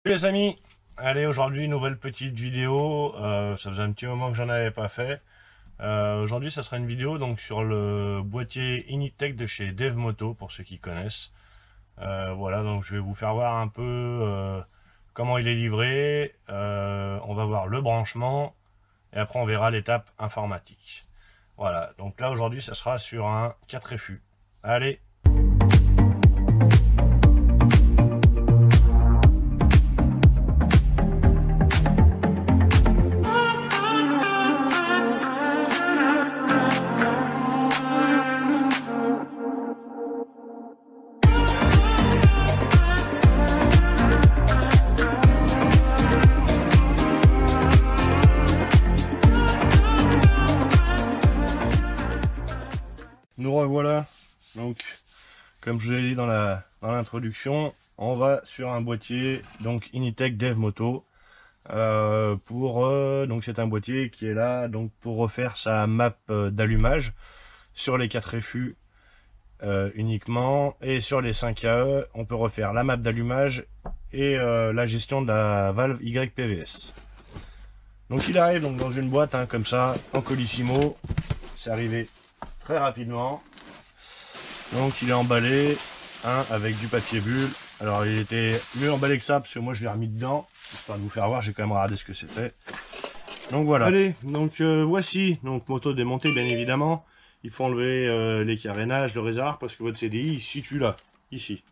Salut les amis, allez aujourd'hui nouvelle petite vidéo, ça faisait un petit moment que j'en avais pas fait. Aujourd'hui ça sera une vidéo donc sur le boîtier Initech de chez DevMoto pour ceux qui connaissent. Voilà, donc je vais vous faire voir un peu comment il est livré, on va voir le branchement et après on verra l'étape informatique. Voilà, donc là aujourd'hui ça sera sur un 4FU. Allez. Nous revoilà, donc comme je vous l'ai dit dans l'introduction, on va sur un boîtier donc Initech DevMoto donc c'est un boîtier qui est là donc pour refaire sa map d'allumage sur les 4 FU uniquement, et sur les 5 AE on peut refaire la map d'allumage et la gestion de la valve YPVS. Donc il arrive donc dans une boîte comme ça en colissimo, c'est arrivé très rapidement. Donc il est emballé avec du papier bulle. Alors il était mieux emballé que ça parce que moi je l'ai remis dedans, histoire de vous faire voir. J'ai quand même regardé ce que c'était. Donc voilà. Allez, donc voici, donc moto démontée bien évidemment. Il faut enlever les carénages, le réservoir, parce que votre CDI il se situe là, ici,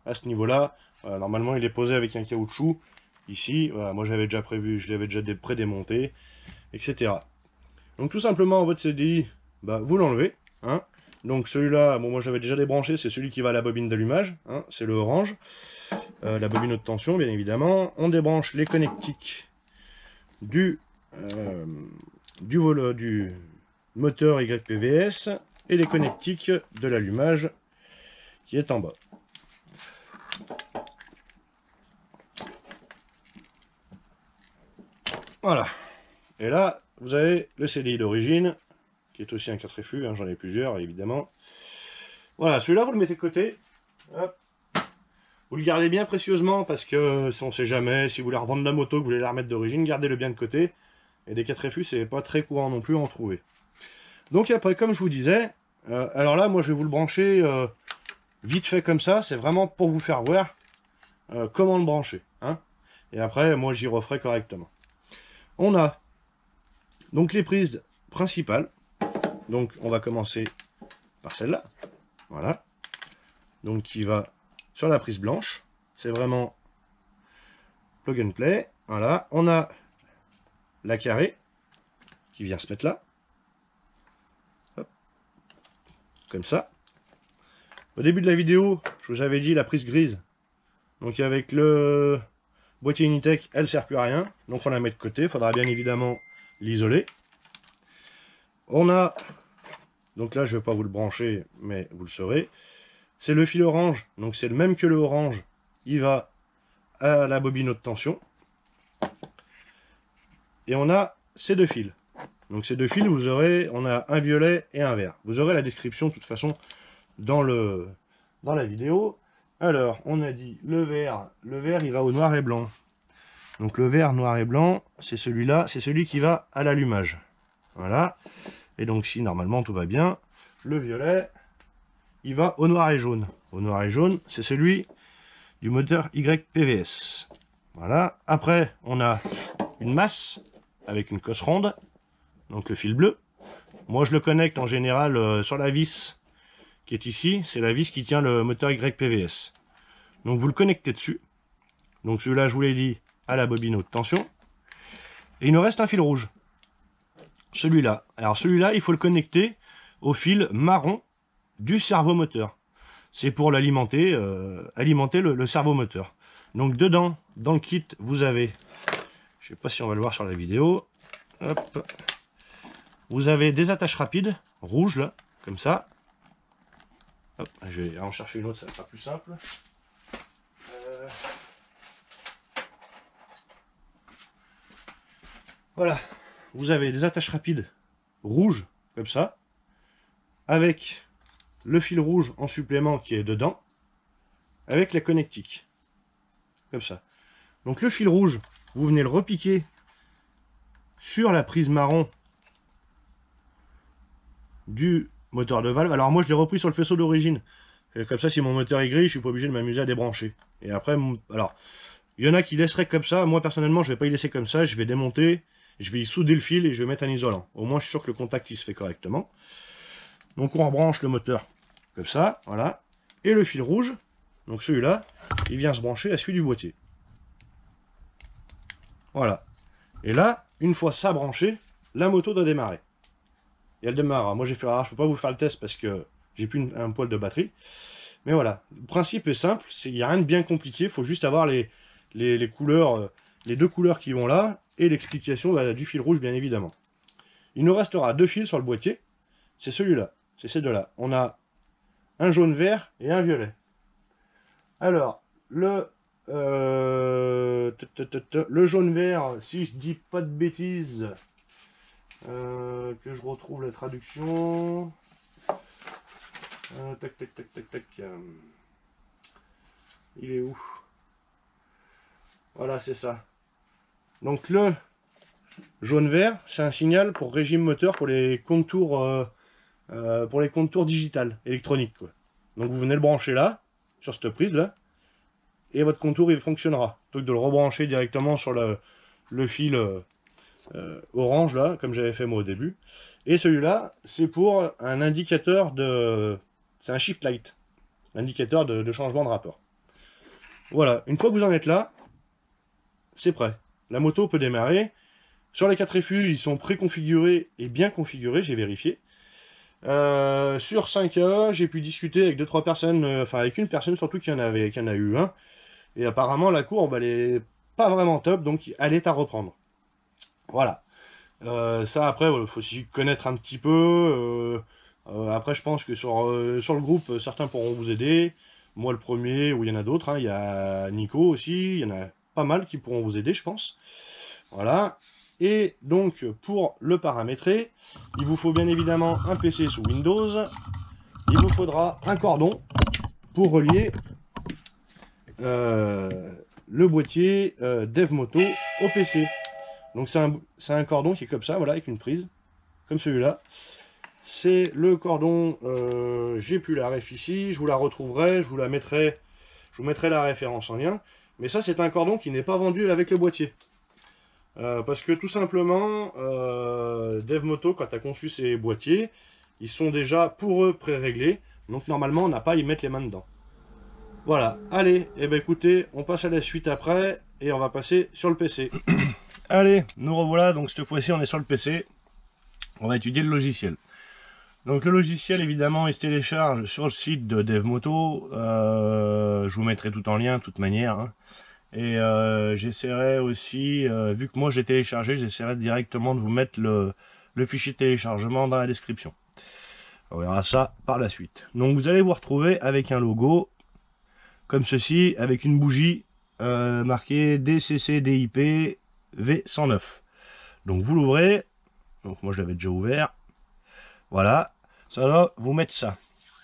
à ce niveau-là. Voilà, normalement il est posé avec un caoutchouc ici. Voilà, moi j'avais déjà prévu, je l'avais déjà pré-démonté, etc. Donc tout simplement votre CDI, vous l'enlevez, Donc celui-là, bon, moi j'avais déjà débranché, c'est celui qui va à la bobine d'allumage, c'est le orange, la bobine haute tension bien évidemment. On débranche les connectiques du moteur YPVS et les connectiques de l'allumage qui est en bas. Voilà. Et là, vous avez le CDI d'origine, qui est aussi un 4FU, j'en ai plusieurs évidemment. Voilà, celui-là vous le mettez de côté. Hop. Vous le gardez bien précieusement parce que si on sait jamais, si vous voulez revendre la moto, que vous voulez la remettre d'origine, gardez-le bien de côté. Et des 4FU, c'est pas très courant non plus à en trouver. Donc après, comme je vous disais, alors là, moi je vais vous le brancher vite fait comme ça, c'est vraiment pour vous faire voir comment le brancher. Et après, moi j'y referai correctement. On a donc les prises principales. Donc on va commencer par celle-là. Voilà. Donc qui va sur la prise blanche. C'est vraiment plug and play. Voilà. On a la carrée qui vient se mettre là. Hop. Comme ça. Au début de la vidéo, je vous avais dit la prise grise. Donc avec le boîtier Initech, elle ne sert plus à rien. Donc on la met de côté. Il faudra bien évidemment l'isoler. On a, donc là je ne vais pas vous le brancher, mais vous le saurez. C'est le fil orange, donc c'est le même que le orange. Il va à la bobine haute tension. Et on a ces deux fils. Donc ces deux fils, vous aurez, on a un violet et un vert. Vous aurez la description de toute façon dans la vidéo. Alors, on a dit le vert il va au noir et blanc. Donc le vert, noir et blanc, c'est celui-là, c'est celui qui va à l'allumage. Voilà. Et donc si normalement tout va bien, le violet, il va au noir et jaune. Au noir et jaune, c'est celui du moteur YPVS. Voilà. Après, on a une masse avec une cosse ronde, donc le fil bleu. Moi, je le connecte en général sur la vis qui est ici. C'est la vis qui tient le moteur YPVS. Donc, vous le connectez dessus. Donc, celui-là, je vous l'ai dit, à la bobine haute tension. Et il nous reste un fil rouge. Celui-là. Alors, celui-là, il faut le connecter au fil marron du servomoteur. C'est pour l'alimenter, alimenter le servomoteur. Donc dedans, dans le kit, vous avez, je sais pas si on va le voir sur la vidéo, hop, vous avez des attaches rapides, rouges là, comme ça. Hop, je vais en chercher une autre, ça sera plus simple. Voilà, vous avez des attaches rapides rouges, comme ça, avec le fil rouge en supplément qui est dedans, avec la connectique. Comme ça. Donc le fil rouge, vous venez le repiquer sur la prise marron du moteur de valve. Alors moi je l'ai repris sur le faisceau d'origine. Comme ça, si mon moteur est gris, je suis pas obligé de m'amuser à débrancher. Et après, alors, il y en a qui laisseraient comme ça. Moi personnellement, je vais pas y laisser comme ça. Je vais démonter, je vais y souder le fil et je vais mettre un isolant. Au moins je suis sûr que le contact il se fait correctement. Donc on rebranche le moteur comme ça, voilà. Et le fil rouge, donc celui-là, il vient se brancher à celui du boîtier. Voilà. Et là, une fois ça branché, la moto doit démarrer. Et elle démarre. Moi j'ai fait, je peux pas vous faire le test parce que j'ai plus un poil de batterie. Mais voilà, le principe est simple, il n'y a rien de bien compliqué, il faut juste avoir les couleurs, les deux couleurs qui vont là, et l'explication du fil rouge bien évidemment. Il nous restera deux fils sur le boîtier, c'est celui-là, c'est ces deux-là. On a un jaune vert et un violet. Alors, le jaune vert, si je dis pas de bêtises, que je retrouve la traduction. Tac. Il est où? Voilà, c'est ça. Donc le jaune-vert, c'est un signal pour régime moteur pour les contours digital, électroniques, quoi. Donc vous venez le brancher là, sur cette prise là, et votre contour il fonctionnera. Plutôt que de le rebrancher directement sur le fil orange là, comme j'avais fait moi au début. Et celui-là, c'est pour un indicateur de... C'est un shift light, indicateur de changement de rapport. Voilà, une fois que vous en êtes là, c'est prêt. La moto peut démarrer. Sur les 4 FU, ils sont préconfigurés et bien configurés, j'ai vérifié. Sur 5A, j'ai pu discuter avec 2-3 personnes, enfin avec une personne surtout qui en a eu un. Et apparemment la courbe elle est pas vraiment top, donc elle est à reprendre. Voilà. Ça après, il faut aussi connaître un petit peu. Après je pense que sur le groupe, certains pourront vous aider. Moi le premier, ou il y en a d'autres, hein. Il y a Nico aussi, il y en a pas mal qui pourront vous aider je pense. Voilà. Et donc pour le paramétrer, il vous faut bien évidemment un PC sous Windows. Il vous faudra un cordon pour relier le boîtier DevMoto au PC. Donc c'est un cordon qui est comme ça, voilà, avec une prise, comme celui-là. C'est le cordon, j'ai plus la ref ici, je vous la retrouverai, je vous mettrai la référence en lien. Mais ça c'est un cordon qui n'est pas vendu avec le boîtier. Parce que tout simplement, DevMoto, quand tu as conçu ces boîtiers, ils sont déjà pour eux pré-réglés. Donc normalement on n'a pas à y mettre les mains dedans. Voilà, allez, et ben écoutez, on passe à la suite après, et on va passer sur le PC. Allez, nous revoilà, donc cette fois-ci on est sur le PC. On va étudier le logiciel. Donc le logiciel évidemment il se télécharge sur le site de DevMoto. Je vous mettrai tout en lien de toute manière. Hein. Et j'essaierai aussi, vu que moi j'ai téléchargé, j'essaierai directement de vous mettre le fichier de téléchargement dans la description. On verra ça par la suite. Donc vous allez vous retrouver avec un logo comme ceci, avec une bougie marquée DCC-DIP V109. Donc vous l'ouvrez, donc moi je l'avais déjà ouvert, voilà, ça va vous mettre ça.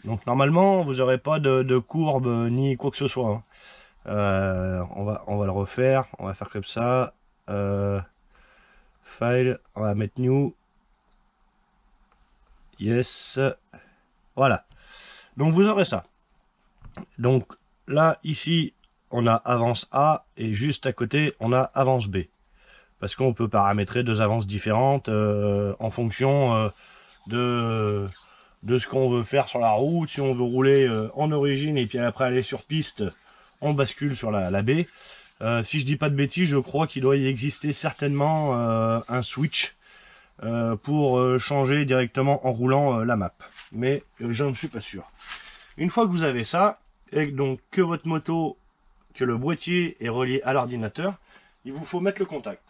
Donc normalement vous n'aurez pas de courbe ni quoi que ce soit. Hein. On va le refaire, on va faire comme ça, file, on va mettre new, yes, voilà. Donc vous aurez ça. Donc là, ici, on a avance A et juste à côté, on a avance B. Parce qu'on peut paramétrer deux avances différentes en fonction de ce qu'on veut faire sur la route. Si on veut rouler en origine et puis après aller sur piste, on bascule sur la B. Si je dis pas de bêtises, je crois qu'il doit y exister certainement un switch pour changer directement en roulant la map. Mais je ne suis pas sûr. Une fois que vous avez ça, et donc que votre moto, que le boîtier est relié à l'ordinateur, il vous faut mettre le contact.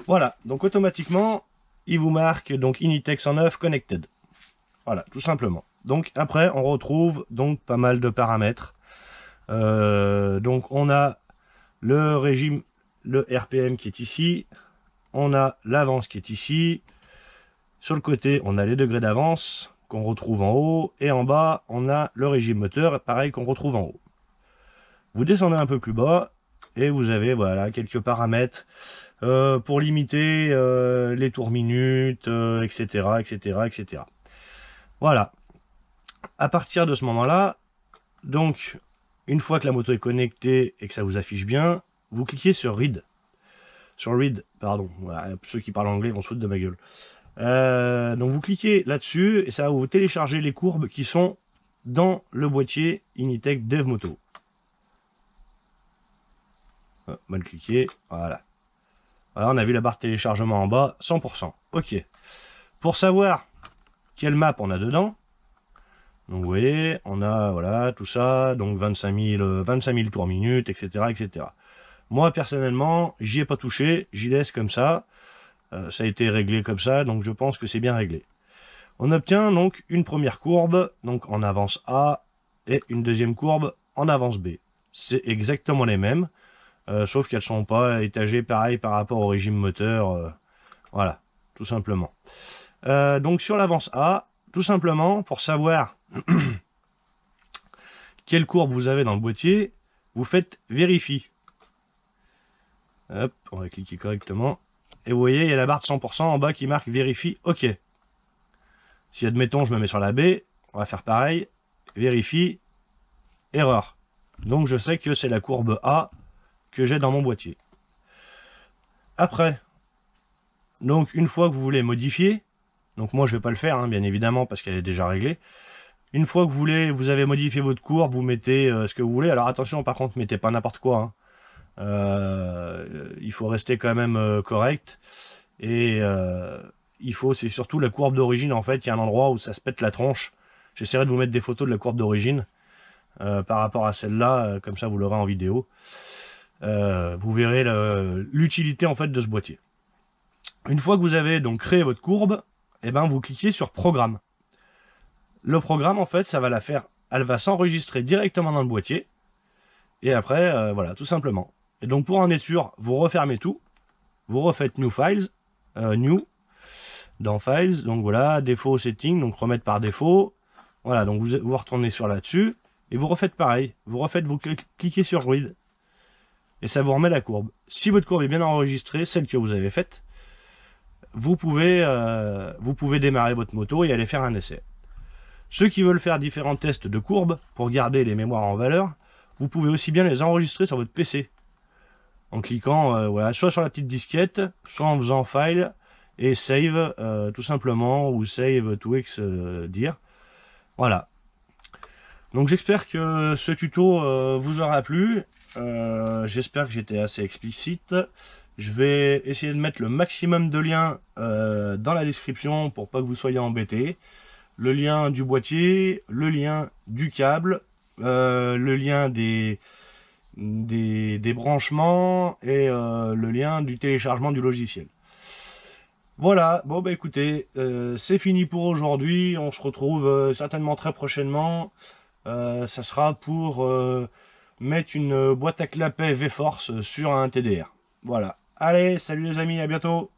Voilà, donc automatiquement, il vous marque donc Initex 109 Connected. Voilà, tout simplement. Donc après, on retrouve donc pas mal de paramètres. Donc on a le régime, le RPM qui est ici. On a l'avance qui est ici. Sur le côté, on a les degrés d'avance qu'on retrouve en haut, et en bas, on a le régime moteur, pareil qu'on retrouve en haut. Vous descendez un peu plus bas, et vous avez voilà quelques paramètres pour limiter les tours minutes, etc., etc., etc. Voilà. À partir de ce moment-là, donc, une fois que la moto est connectée et que ça vous affiche bien, vous cliquez sur Read. Sur Read, pardon. Voilà, ceux qui parlent anglais vont se foutre de ma gueule. Donc vous cliquez là-dessus et ça va vous télécharger les courbes qui sont dans le boîtier Initech Dev Moto. Mal cliqué, voilà. Voilà, on a vu la barre de téléchargement en bas, 100%. Ok. Pour savoir quelle map on a dedans, donc vous voyez, on a voilà tout ça, donc 25 000 tours minutes, etc., etc. Moi personnellement, j'y ai pas touché, j'y laisse comme ça. Ça a été réglé comme ça, donc je pense que c'est bien réglé. On obtient donc une première courbe, donc en avance A, et une deuxième courbe en avance B. C'est exactement les mêmes, sauf qu'elles sont pas étagées pareil par rapport au régime moteur. Voilà, tout simplement. Donc sur l'avance A, tout simplement, pour savoir quelle courbe vous avez dans le boîtier, vous faites vérifie. Hop, on va cliquer correctement. Et vous voyez, il y a la barre de 100% en bas qui marque vérifie OK. Si admettons, je me mets sur la B, on va faire pareil. Vérifie, erreur. Donc je sais que c'est la courbe A que j'ai dans mon boîtier. Après, donc une fois que vous voulez modifier, donc moi je vais pas le faire, hein, bien évidemment, parce qu'elle est déjà réglée. Une fois que vous avez modifié votre courbe, vous mettez ce que vous voulez. Alors attention, par contre, mettez pas n'importe quoi, hein. Il faut rester quand même correct et il faut, c'est surtout la courbe d'origine en fait, il y a un endroit où ça se pète la tronche. J'essaierai de vous mettre des photos de la courbe d'origine par rapport à celle-là, comme ça vous l'aurez en vidéo. Vous verrez l'utilité en fait de ce boîtier. Une fois que vous avez donc créé votre courbe, et ben vous cliquez sur programme. Le programme en fait ça va la faire, elle va s'enregistrer directement dans le boîtier et après voilà tout simplement. Et donc pour en être sûr, vous refermez tout, vous refaites New Files, New, dans Files, donc voilà, défaut setting, donc remettre par défaut, voilà, donc vous retournez sur là-dessus, et vous refaites pareil, vous cliquez sur Read, et ça vous remet la courbe. Si votre courbe est bien enregistrée, celle que vous avez faite, vous pouvez démarrer votre moto et aller faire un essai. Ceux qui veulent faire différents tests de courbes, pour garder les mémoires en valeur, vous pouvez aussi bien les enregistrer sur votre PC. En cliquant voilà, soit sur la petite disquette, soit en faisant File et Save tout simplement, ou Save to dire. Voilà. Donc j'espère que ce tuto vous aura plu. J'espère que j'étais assez explicite. Je vais essayer de mettre le maximum de liens dans la description pour pas que vous soyez embêtés. Le lien du boîtier, le lien du câble, le lien des branchements et le lien du téléchargement du logiciel. Voilà, bon bah écoutez, c'est fini pour aujourd'hui, on se retrouve certainement très prochainement, ça sera pour mettre une boîte à clapet V-Force sur un TDR. Voilà, allez, salut les amis, à bientôt.